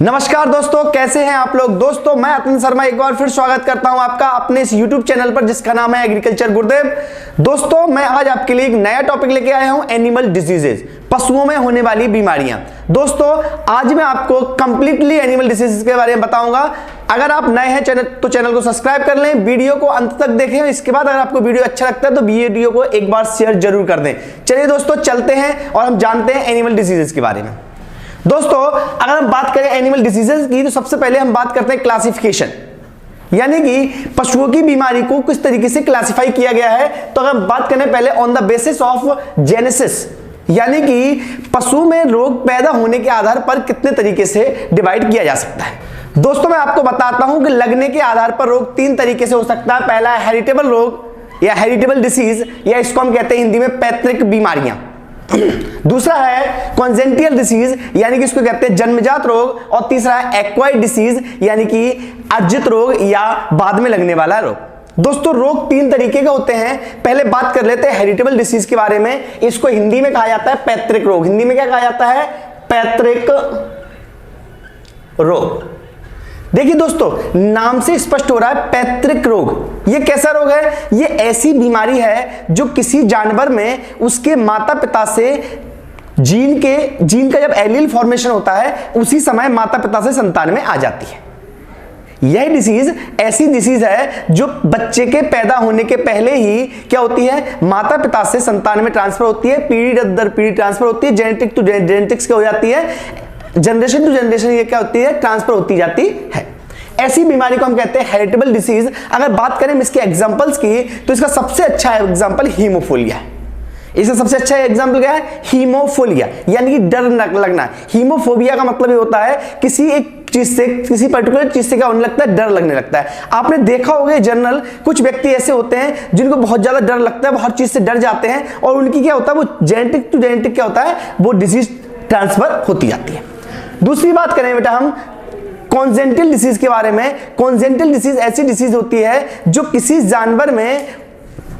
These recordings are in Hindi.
नमस्कार दोस्तों, कैसे हैं आप लोग। दोस्तों मैं अतुल शर्मा एक बार फिर स्वागत करता हूं आपका अपने इस YouTube चैनल पर जिसका नाम है एग्रीकल्चर गुरुदेव। दोस्तों मैं आज आपके लिए एक नया टॉपिक लेके आया हूं, एनिमल डिजीजेज, पशुओं में होने वाली बीमारियां। दोस्तों आज मैं आपको कंप्लीटली एनिमल डिजीजेज के बारे में बताऊंगा। अगर आप नए हैं चैनल तो चैनल को सब्सक्राइब कर लें, वीडियो को अंत तक देखें। इसके बाद अगर आपको वीडियो अच्छा लगता है तो वीडियो को एक बार शेयर जरूर कर दें। चलिए दोस्तों चलते हैं और हम जानते हैं एनिमल डिजीजेज के बारे में। दोस्तों अगर हम बात करें एनिमल डिजीजेज की तो सबसे पहले हम बात करते हैं क्लासिफिकेशन, यानी कि पशुओं की बीमारी को किस तरीके से क्लासिफाई किया गया है। तो अगर हम बात करें पहले on the basis of genesis, यानी कि पशु में रोग पैदा होने के आधार पर कितने तरीके से डिवाइड किया जा सकता है। दोस्तों मैं आपको बताता हूं कि लगने के आधार पर रोग तीन तरीके से हो सकता है। पहला है हेरिटेबल रोग या हेरिटेबल डिसीज, या इसको हम कहते हैं हिंदी में पैतृक बीमारियां। दूसरा है कॉन्जेनिटल डिसीज, यानी कि इसको कहते हैं जन्मजात रोग। और तीसरा है एक्वायर्ड डिसीज, यानी कि अर्जित रोग या बाद में लगने वाला रोग। दोस्तों रोग तीन तरीके के होते हैं। पहले बात कर लेते हैं हेरिटेबल डिसीज के बारे में। इसको हिंदी में कहा जाता है पैतृक रोग। हिंदी में क्या कहा जाता है? पैतृक रोग। देखिए दोस्तों नाम से स्पष्ट हो रहा है पैतृक रोग। ये कैसा रोग है? ये ऐसी बीमारी है जो किसी जानवर में उसके माता पिता से जीन का जब एलील फॉर्मेशन होता है उसी समय माता पिता से संतान में आ जाती है। यह डिसीज ऐसी डिसीज है जो बच्चे के पैदा होने के पहले ही क्या होती है, माता पिता से संतान में ट्रांसफर होती है, पीढ़ी दर पीढ़ी ट्रांसफर होती है, जेनेटिक टू जेनेटिक्स क्या हो जाती है, जनरेशन टू जनरेशन ये क्या होती है, ट्रांसफर होती जाती है। ऐसी बीमारी को हम कहते हैं हेरिटेबल डिसीज। अगर बात करें इसके एग्जांपल्स की तो इसका सबसे अच्छा एग्जांपल हीमोफीलिया है। इसका सबसे अच्छा एग्जांपल क्या है? हीमोफीलिया, यानी कि डर लगना। हीमोफोबिया का मतलब ये होता है किसी एक चीज से, किसी पर्टिकुलर चीज से क्या होने लगता है, डर लगने लगता है। आपने देखा होगा जनरल कुछ व्यक्ति ऐसे होते हैं जिनको बहुत ज्यादा डर लगता है, वो हर चीज से डर जाते हैं और उनकी क्या होता है, वो जेनेटिक टू जेनेटिक क्या होता है, वो डिजीज ट्रांसफर होती जाती है। दूसरी बात करें बेटा हम कॉन्जेनिटल डिसीज के बारे में। कॉन्जेनिटल डिसीज ऐसी डिसीज होती है जो किसी जानवर में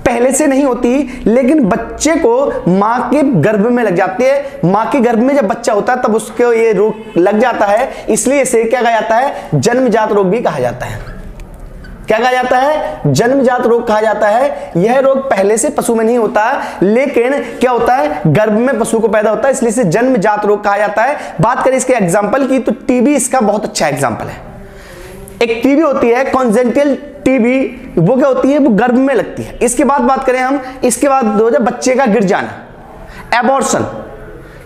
पहले से नहीं होती लेकिन बच्चे को मां के गर्भ में लग जाती है। मां के गर्भ में जब बच्चा होता है तब उसको ये रोग लग जाता है, इसलिए इसे क्या कहा जाता है, जन्मजात रोग भी कहा जाता है। क्या कहा जाता है? जन्मजात रोग कहा जाता है। यह रोग पहले से पशु में नहीं होता लेकिन क्या होता है, गर्भ में पशु को पैदा होता है, इसलिए इसे जन्मजात रोग कहा जाता है। बात करें इसके एग्जांपल की तो टीबी इसका बहुत अच्छा एग्जांपल है। एक टीबी होती है कॉन्जेनिटल टीबी, वो क्या होती है, वो गर्भ में लगती है। इसके बाद बात करें हम, इसके बाद हो जाए बच्चे का गिर जाना, एबॉर्शन,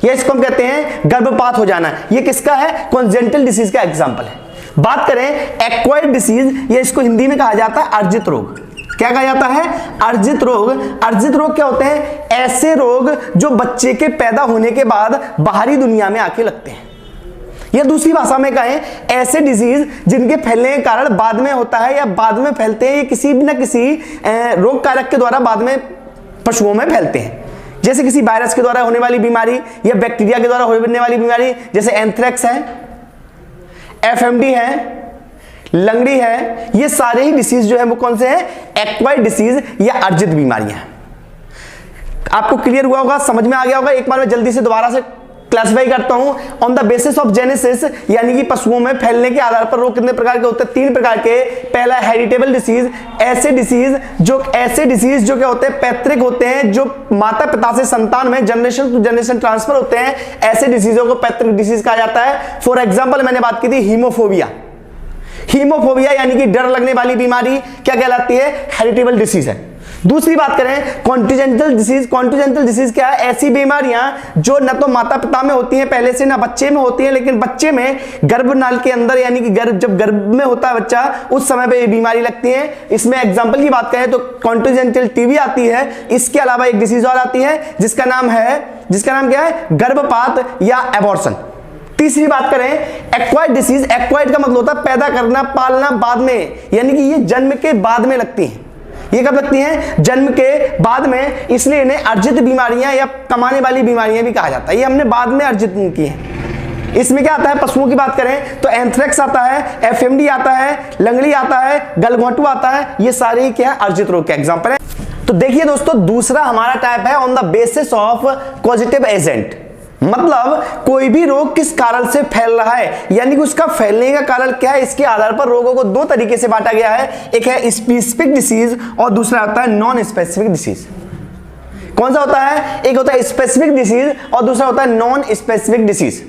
या इसको हम कहते हैं गर्भपात हो जाना। ये किसका है? कॉन्जेनिटल डिसीज का एग्जांपल है। बात करें एक्वायर्ड डिसीज, या इसको हिंदी में कहा जाता है अर्जित रोग। क्या कहा जाता है? अर्जित रोग। अर्जित रोग क्या होते हैं? ऐसे रोग जो बच्चे के पैदा होने के बाद बाहरी दुनिया में आके लगते हैं, या दूसरी भाषा में कहें ऐसे डिजीज जिनके फैलने के कारण बाद में होता है या बाद में फैलते हैं, ये किसी न किसी रोग कारक के द्वारा बाद में पशुओं में फैलते हैं। जैसे किसी वायरस के द्वारा होने वाली बीमारी या बैक्टीरिया के द्वारा होने वाली बीमारी, जैसे एंथ्रेक्स है, एफएमडी है, लंगड़ी है। ये सारे ही डिसीज जो है वो कौन से हैं? एक्वायर्ड डिसीज या अर्जित बीमारियां हैं। आपको क्लियर हुआ होगा, समझ में आ गया होगा। एक बार मैं जल्दी से दोबारा से क्लासिफाई करता हूं। On the basis of genesis, यानी कि पशुओं में फैलने के आधार पर रोग कितने प्रकार के होते हैं? तीन प्रकार के। पहला हेरिटेबल डिसीज, ऐसे डिसीज जो क्या होते हैं, पैतृक होते हैं, जो माता पिता से संतान में जनरेशन टू जनरेशन ट्रांसफर होते हैं। ऐसे डिसीजों को पैतृक डिसीज कहा जाता है। फॉर एग्जाम्पल मैंने बात की थी हीमोफोबिया। हीमोफोबिया यानी कि डर लगने वाली बीमारी क्या कहलाती है? हेरिटेबल डिसीज है। दूसरी बात करें कॉन्टिजेंटल डिसीज। कॉन्टिजेंटल डिसीज क्या है? ऐसी बीमारियां जो न तो माता पिता में होती हैं पहले से, ना बच्चे में होती हैं, लेकिन बच्चे में गर्भनाल के अंदर, यानी कि जब गर्भ में होता है बच्चा उस समय पे ये बीमारी लगती है। इसमें एग्जांपल की बात करें तो कॉन्टिजेंटल टीबी आती है। इसके अलावा एक डिसीज और आती है जिसका नाम क्या है? गर्भपात या एबॉर्शन। तीसरी बात करें एक्वायर्ड डिसीज। एक्वायर्ड का मतलब होता है पैदा करना, पालना बाद में, यानी कि ये जन्म के बाद में लगती हैं। ये कब लगती हैं? जन्म के बाद में, इसलिए इन्हें अर्जित बीमारियां या कमाने वाली बीमारियां भी कहा जाता है। ये हमने बाद में अर्जित की हैं। इसमें क्या आता है? पशुओं की बात करें तो एंथ्रेक्स आता है, एफएमडी आता है, लंगड़ी आता है, गलघोंटू आता है। ये सारे ही क्या है? अर्जित रोग के एग्जांपल है। तो देखिए दोस्तों दूसरा हमारा टाइप है on the basis of causative agent. मतलब कोई भी रोग किस कारण से फैल रहा है, यानी कि उसका फैलने का कारण क्या है, इसके आधार पर रोगों को दो तरीके से बांटा गया है। एक है स्पेसिफिक डिसीज और दूसरा होता है नॉन स्पेसिफिक डिसीज। कौन सा होता है? एक होता है स्पेसिफिक डिसीज और दूसरा होता है नॉन स्पेसिफिक डिसीज।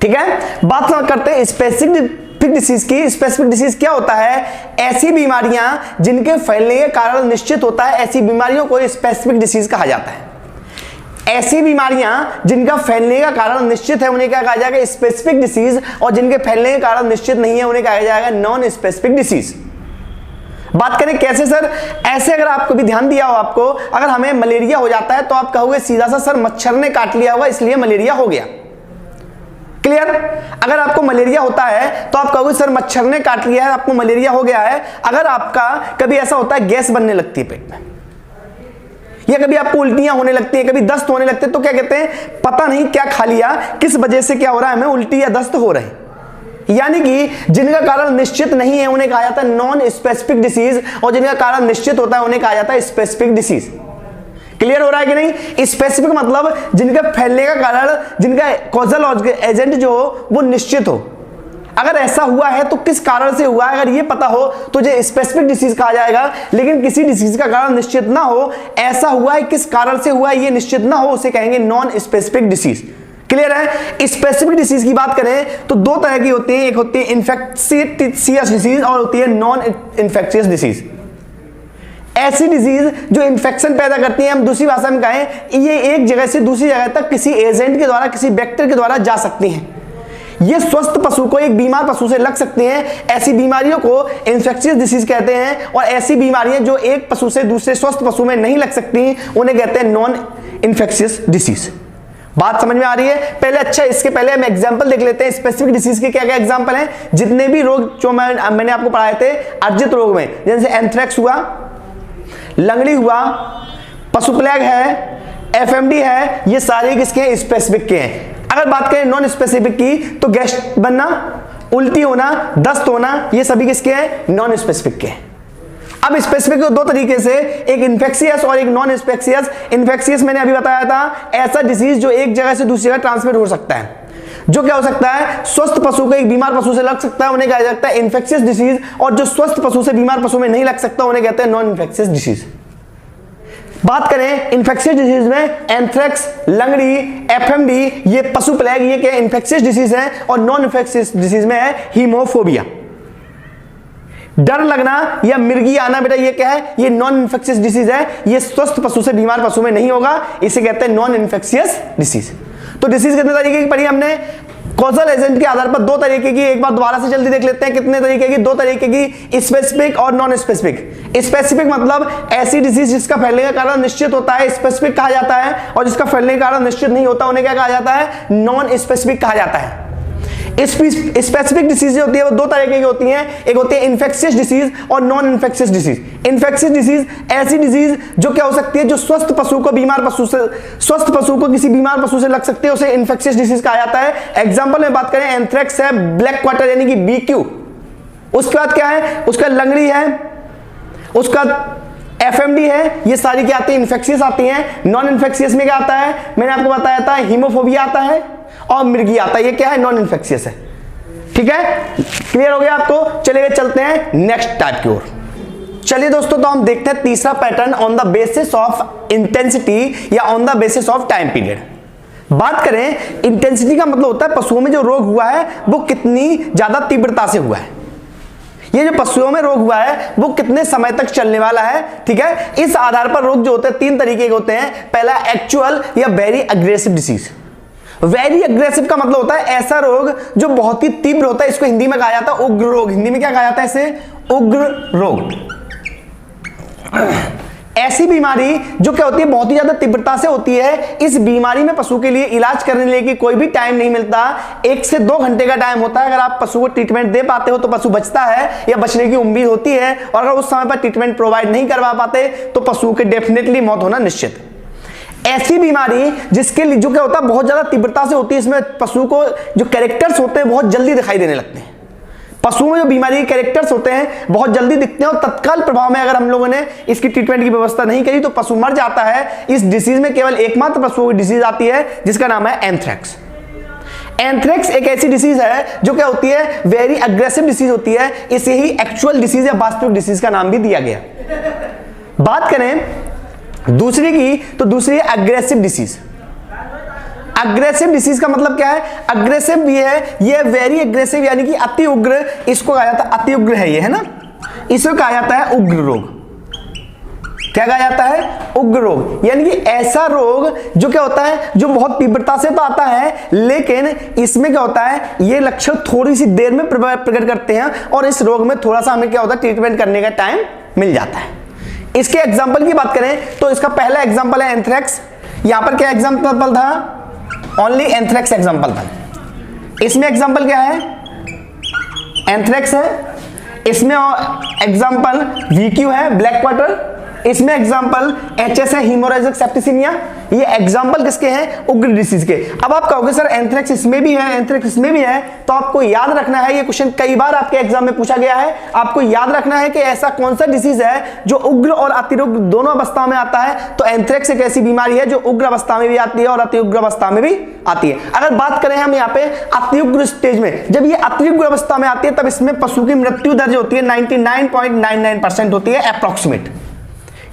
ठीक है, बात करते हैं स्पेसिफिक डिसीज की। स्पेसिफिक डिसीज क्या होता है? ऐसी बीमारियां जिनके फैलने का कारण निश्चित होता है, ऐसी बीमारियों को स्पेसिफिक डिसीज कहा जाता है। ऐसी बीमारियां जिनका फैलने का कारण निश्चित है उन्हें क्या कहा जाएगा? स्पेसिफिक डिसीज, और जिनके फैलने का कारण निश्चित नहीं है उन्हें कहा जाएगा नॉन स्पेसिफिक डिसीज। बात करें कैसे सर? ऐसे अगर आपको भी ध्यान दिया हो, आपको अगर हमें मलेरिया हो जाता है तो आप कहोगे सीधा सा सर मच्छर ने काट लिया होगा इसलिए मलेरिया हो गया। क्लियर? अगर आपको मलेरिया होता है तो आप कहोगे सर मच्छर ने काट लिया है, आपको मलेरिया हो गया है। अगर आपका कभी ऐसा होता है गैस बनने लगती है पेट में, या कभी आपको उल्टियां होने लगती है, कभी दस्त होने लगते हैं, तो क्या कहते हैं? पता नहीं क्या खा लिया, किस वजह से क्या हो रहा है, हमें उल्टी या दस्त हो रहे हैं। यानी कि जिनका कारण निश्चित नहीं है उन्हें कहा जाता है नॉन स्पेसिफिक डिसीज, और जिनका कारण निश्चित होता है उन्हें कहा जाता है स्पेसिफिक डिसीज। क्लियर हो रहा है कि नहीं? स्पेसिफिक मतलब जिनका फैलने का कारण, जिनका कॉजल एजेंट जो हो वो निश्चित हो। अगर ऐसा हुआ है तो किस कारण से हुआ है, अगर ये पता हो तो ये स्पेसिफिक डिसीज कहा जाएगा। लेकिन किसी डिसीज का कारण निश्चित ना हो, ऐसा हुआ है किस कारण से हुआ है ये निश्चित ना हो, उसे कहेंगे नॉन स्पेसिफिक डिसीज। क्लियर है? स्पेसिफिक डिसीज की बात करें तो दो तरह की होती है, एक होती है इन्फेक्शियस डिसीज और होती है नॉन इन्फेक्शियस डिसीज। ऐसी डिजीज जो इन्फेक्शन पैदा करती है, हम दूसरी भाषा में कहें ये एक जगह से दूसरी जगह तक किसी एजेंट के द्वारा, किसी बैक्टीरिया के द्वारा जा सकती हैं। ये स्वस्थ पशु को एक बीमार पशु से लग सकती हैं, ऐसी बीमारियों को इन्फेक्शियस डिसीज कहते हैं। और ऐसी बीमारियां जो एक पशु से दूसरे स्वस्थ पशु में नहीं लग सकती उन्हें कहते हैं नॉन इन्फेक्शियस डिसीज। बात समझ में आ रही है? पहले अच्छा इसके पहले हम एग्जांपल देख लेते हैं स्पेसिफिक डिसीज के क्या क्या एग्जांपल हैं। जितने भी रोग जो मैंने आपको पढ़ाए थे अर्जित रोग में, जैसे एंथ्रेक्स हुआ, लंगड़ी हुआ, पशु प्लेग है, एफएमडी है, ये सारे किसके हैं? स्पेसिफिक के हैं। अगर बात करें नॉन स्पेसिफिक की तो गैस बनना, उल्टी होना, दस्त होना, ये सभी किसके हैं? नॉन स्पेसिफिक के हैं। अब स्पेसिफिक को दो तरीके से, एक इन्फेक्शियस और एक नॉन इन्फेक्शियस। इन्फेक्शियस मैंने अभी बताया था, ऐसा डिसीज जो एक जगह से दूसरी जगह ट्रांसमिट हो सकता है। जो क्या हो सकता है? स्वस्थ पशु को एक बीमार पशु से लग सकता है, उन्हें कहा जाता है इन्फेक्शियस डिसीज, और जो स्वस्थ पशु से बीमार पशु में नहीं लग सकता उन्हें कहते हैं नॉन इन्फेक्शियस डिसीज। बात करें इन्फेक्शियस डिसीज में, एंथ्रेक्स, लंगड़ी, एफएमडी, ये पशु प्लेग, ये क्या इन्फेक्शियस डिसीज है। और नॉन इन्फेक्शियस डिसीज में है हीमोफोबिया, डर लगना या मिर्गी आना, बेटा ये क्या है? ये नॉन इन्फेक्शियस डिसीज है। ये स्वस्थ पशु से बीमार पशु में नहीं होगा, इसे कहते हैं नॉन इन्फेक्शियस डिसीज। तो डिसीज कितने तरीके की पढ़ी हमने? कॉजल एजेंट के आधार पर दो तरीके की, एक बार दोबारा से जल्दी देख लेते हैं कितने तरीके की? दो तरीके की, स्पेसिफिक और नॉन स्पेसिफिक। स्पेसिफिक मतलब ऐसी डिसीज जिसका फैलने का कारण निश्चित होता है, स्पेसिफिक कहा जाता है, और जिसका फैलने का कारण निश्चित नहीं होता उन्हें क्या कहा जाता है? नॉन स्पेसिफिक कहा जाता है। स्पेसिफिक डिसीज होती है वो दो तरीके की होती हैं, एक होती है इन्फेक्शियस डिसीज और non infectious disease. Infectious disease ऐसी डिसीज जो क्या हो सकती है? जो स्वस्थ पशु को बीमार पशु से, स्वस्थ पशु को किसी बीमार पशु से लग सकती है, उसे इन्फेक्शियस डिसीज कहा जाता है। एग्जांपल में बात करें, एंथ्रेक्स है, ब्लैक क्वार्टर यानी कि बीक्यू, उसके बाद क्या है? उसका लंगड़ी है, उसका एफएमडी है, ये सारी क्या आती है? इन्फेक्शियस आती हैं। नॉन इन्फेक्शियस में क्या आता है? मैंने आपको बताया था हीमोफोबिया आता है और मिर्गी आता है, ये क्या है? नॉन इन्फेक्शियस है। ठीक है, क्लियर हो गया आपको? चलिए चलते हैं नेक्स्ट टाइप की ओर। चलिए दोस्तों, तो हम देखते हैं तीसरा pattern, on the basis of intensity या on the basis of time period. बात करें इंटेंसिटी का मतलब होता है पशुओं में जो रोग हुआ है वो कितनी ज्यादा तीव्रता से हुआ है। ये जो पशुओं में रोग हुआ है वो कितने समय तक चलने वाला है। ठीक है, इस आधार पर रोग जो होते हैं तीन तरीके के होते हैं। पहला एक्चुअल या very aggressive disease. Very aggressive का मतलब होता है ऐसा रोग जो बहुत ही तीव्र होता है, इसको हिंदी में कहा जाता है उग्र रोग। हिंदी में क्या कहा जाता है इसे? उग्र रोग। ऐसी बीमारी जो क्या होती है? बहुत ही ज्यादा तीव्रता से होती है। इस बीमारी में पशु के लिए इलाज करने के कोई भी टाइम नहीं मिलता, 1 से 2 घंटे का टाइम होता है। अगर आप पशु को ट्रीटमेंट दे पाते हो तो पशु बचता है या बचने की उम्मीद होती है, और अगर उस समय पर ट्रीटमेंट प्रोवाइड नहीं करवा पाते तो पशु के डेफिनेटली मौत होना निश्चित। ऐसी बीमारी जिसके लिए जो क्या होता है बहुत ज्यादा तीव्रता से होती है, इसमें पशु को जो कैरेक्टर्स होते हैं बहुत जल्दी दिखाई देने लगते हैं। पशुओं में जो बीमारी के कैरेक्टर्स होते हैं बहुत जल्दी दिखते हैं और तत्काल प्रभाव में अगर हम लोगों ने इसकी ट्रीटमेंट की व्यवस्था नहीं करी तो पशु मर जाता है। इस डिसीज में केवल एकमात्र पशुओं की डिसीज आती है जिसका नाम है एंथ्रेक्स। एंथ्रेक्स एक ऐसी डिसीज है जो क्या होती है, वेरी अग्रेसिव डिसीज होती है। इसे ही एक्चुअल डिसीज या वास्तविक डिसीज का नाम भी दिया गया। बात करें दूसरी की तो दूसरी है अग्रेसिव डिसीज। अग्रेसिव डिसीज का मतलब क्या है, अग्रेसिव ये वेरी अग्रेसिव यानी कि अति उग्र, इसको कहा जाता है अति उग्र है ये, है ना, इसको कहा जाता है उग्र रोग। क्या कहा जाता है, उग्र रोग। यानी कि ऐसा रोग जो क्या होता है, जो बहुत तीव्रता से तो आता है लेकिन इसमें क्या होता है, ये लक्षण थोड़ी सी देर में प्रकट करते हैं और इस रोग में थोड़ा सा हमें क्या होता है, ट्रीटमेंट करने का टाइम मिल जाता है। इसके एग्जाम्पल की बात करें तो इसका पहला एग्जाम्पल है एंथ्रेक्स। यहां पर क्या एग्जाम्पल था, ओनली एंथ्रेक्स एग्जाम्पल था। इसमें एग्जाम्पल क्या है, एंथ्रेक्स है। इसमें एग्जाम्पल वीक्यू है, ब्लैक क्वार्टर। इसमें एग्जाम्पल एचएस है, हीमोरेजिक सेप्टिसिमिया। ये एग्जाम्पल किसके हैं, उग्र डिसीज के। अब आप कहोगे सर एंथ्रेक्स इसमें भी है, एंथ्रेक्स इसमें भी है, तो आपको याद रखना है, ये क्वेश्चन कई बार आपके एग्जाम में पूछा गया है। आपको याद रखना है कि ऐसा कौन सा डिसीज है जो उग्र और अतिउग्र दोनों अवस्था में आता है। तो एंथ्रेक्स एक ऐसी बीमारी है जो उग्र अवस्था में भी आती है और अतिउग्र अवस्था में भी आती है। अगर बात करें हम यहाँ पे अतिउग्र स्टेज में, जब ये अतिउग्र अवस्था में आती है तब इसमें पशु की मृत्यु दर जो होती है 99.99% होती है अप्रोक्सीमेट।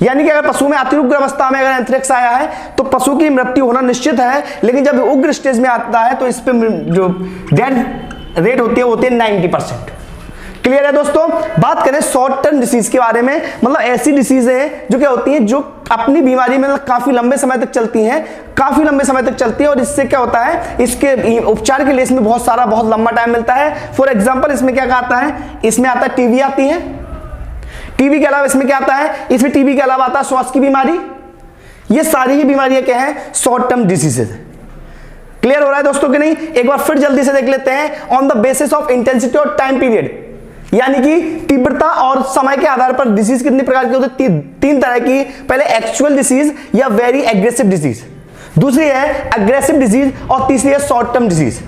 यानी कि अगर पशु में अतिउग्र अवस्था में अगर एंथ्रेक्स आया है तो पशु की मृत्यु होना निश्चित है, लेकिन जब उग्र स्टेज में आता है तो इस पे जो डेथ रेट होती है 90%। क्लियर है दोस्तों। बात करें शॉर्ट टर्म डिसीज के बारे में, मतलब ऐसी डिसीज है जो क्या होती है, जो अपनी बीमारी में काफी लंबे समय तक चलती हैं, काफी लंबे समय तक चलती है और इससे क्या होता है, इसके उपचार के लिए इसमें बहुत लंबा टाइम मिलता है। फॉर एग्जाम्पल इसमें क्या आता है, इसमें आता है टीबी आती है। टीबी के अलावा इसमें क्या आता है, इसमें टीबी के अलावा आता है श्वास की बीमारी। ये सारी ही बीमारियां क्या है, शॉर्ट टर्म डिसीजेज है। क्लियर हो रहा है दोस्तों कि नहीं। एक बार फिर जल्दी से देख लेते हैं। On the basis of intensity और टाइम पीरियड, यानी कि तीव्रता और समय के आधार पर डिसीज कितने प्रकार की होती है, तीन तरह की। पहले एक्चुअल डिसीज या वेरी एग्रेसिव डिसीज, दूसरी है अग्रेसिव डिसीज और तीसरी है शॉर्ट टर्म डिसीज।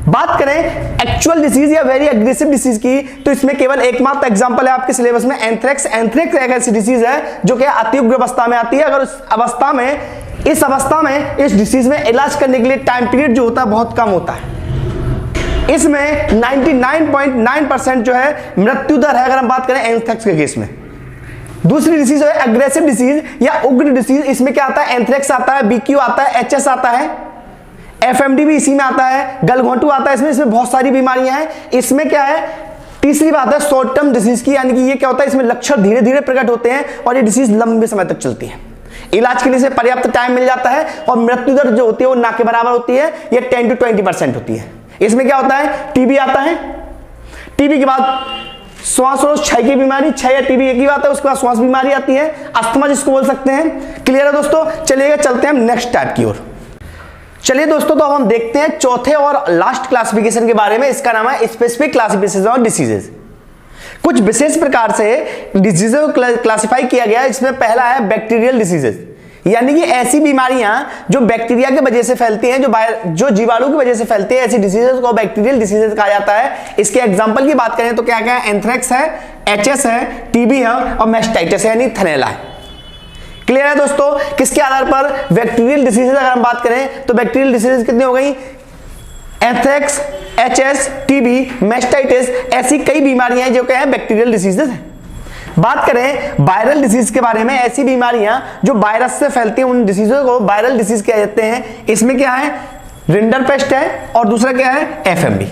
बात करें एक्चुअल डिसीज या वेरी एग्रेसिव डिसीज की तो इसमें केवल एकमात्र एग्जांपल है आपके सिलेबस में एंथ्रेक्स। एंथ्रेक्स एक ऐसी डिसीज है जो कि अति उग्र अवस्था में आती है। अगर इस अवस्था में इस डिसीज में इलाज करने के लिए टाइम पीरियड जो होता है बहुत कम होता है। इसमें 99.9% जो है मृत्यु दर है अगर हम बात करें एंथ्रेक्स के केस में। दूसरी डिसीज है अग्रेसिव डिसीज या उग्र डिसीज। इसमें क्या आता है, एंथ्रेक्स आता है, बीक्यू आता है, एचएस आता है, एफएमडी भी इसी में आता है, गलघोंटू आता है। इसमें बहुत सारी बीमारियां हैं। इसमें क्या है, तीसरी बात है शॉर्ट टर्म डिसीज की, यानी कि ये क्या होता है, इसमें लक्षण धीरे धीरे प्रकट होते हैं और ये डिसीज लंबे समय तक चलती है। इलाज के लिए से पर्याप्त टाइम मिल जाता है और मृत्यु दर जो होती है वो ना के बराबर होती है, ये 10 to 20% होती है। इसमें क्या होता है, टीबी आता है, टीबी के बाद श्वास रोग क्षय की बीमारी, क्षय या टीबी एक ही बात है, उसके बाद श्वास बीमारी आती है, अस्थमा जिसको बोल सकते हैं। क्लियर है दोस्तों। चलिएगा चलते हैं हम नेक्स्ट टाइप की ओर। चलिए दोस्तों, तो अब हम देखते हैं चौथे और लास्ट क्लासिफिकेशन के बारे में। इसका नाम है स्पेसिफिक क्लासिफिकेशन ऑफ डिसीजेज। कुछ विशेष प्रकार से डिजीजेज को क्लासिफाई किया गया है। इसमें पहला है बैक्टीरियल डिसीजेज, यानी कि ऐसी बीमारियां जो बैक्टीरिया की वजह से फैलती हैं, जो जीवाणु की वजह से फैलती है, ऐसी डिसीजेज को बैक्टीरियल डिसीजेज कहा जाता है। इसके एग्जांपल की बात करें तो क्या क्या है, एंथ्रेक्स है, एचएस है, टीबी है और मैस्टाइटिस है यानी थनैला है। क्लियर है दोस्तों। किसके आधार पर, बैक्टीरियल डिसीजेज अगर हम बात करें तो बैक्टीरियल डिसीजेज कितनी हो गई, एंथ्रेक्स, एचएस, टीबी, मैस्टाइटिस, ऐसी कई बीमारियां हैं जो क्या है बैक्टीरियल डिसीजेज है। बात करें वायरल डिसीज के बारे में, ऐसी बीमारियां जो वायरस से फैलती हैं उन डिसीजों को वायरल डिसीज कह जाते हैं। इसमें क्या है, रिंडरपेस्ट है और दूसरा क्या है, एफएमडी।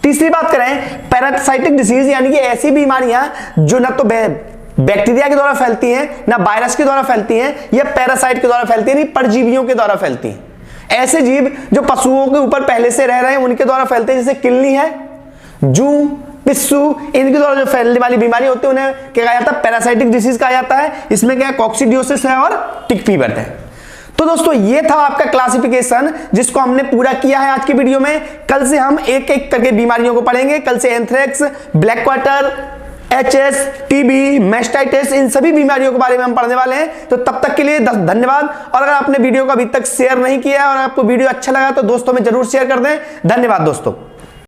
तीसरी बात करें पैरासाइटिक डिसीज, यानी कि ऐसी बीमारियां जो न तो बैक्टीरिया के द्वारा फैलती हैं, ना वायरस के द्वारा फैलती हैं, या पैरासाइट के द्वारा फैलती हैं, परजीवियों के द्वारा फैलती हैं। ऐसे जीव जो पशुओं के ऊपर पहले से रह रहे हैं उनके द्वारा फैलते हैं, जैसे किल्ली है, जू, पिस्सू, इनके द्वारा जो फैलने वाली बीमारी होती है उन्हें क्या कहा जाता है, पैरासाइटिक डिसीज कहा जाता है। इसमें क्या है, कॉक्सीडियोसिस है और टिक फीवर है। तो दोस्तों ये था आपका क्लासिफिकेशन जिसको हमने पूरा किया है आज की वीडियो में। कल से हम एक एक करके बीमारियों को पढ़ेंगे। कल से anthrax, black quarter, HS, TB, mastitis, इन सभी बीमारियों के बारे में हम पढ़ने वाले हैं। तो तब तक के लिए धन्यवाद। और अगर आपने वीडियो को अभी तक शेयर नहीं किया और आपको वीडियो अच्छा लगा तो दोस्तों में जरूर शेयर कर दें। धन्यवाद दोस्तों।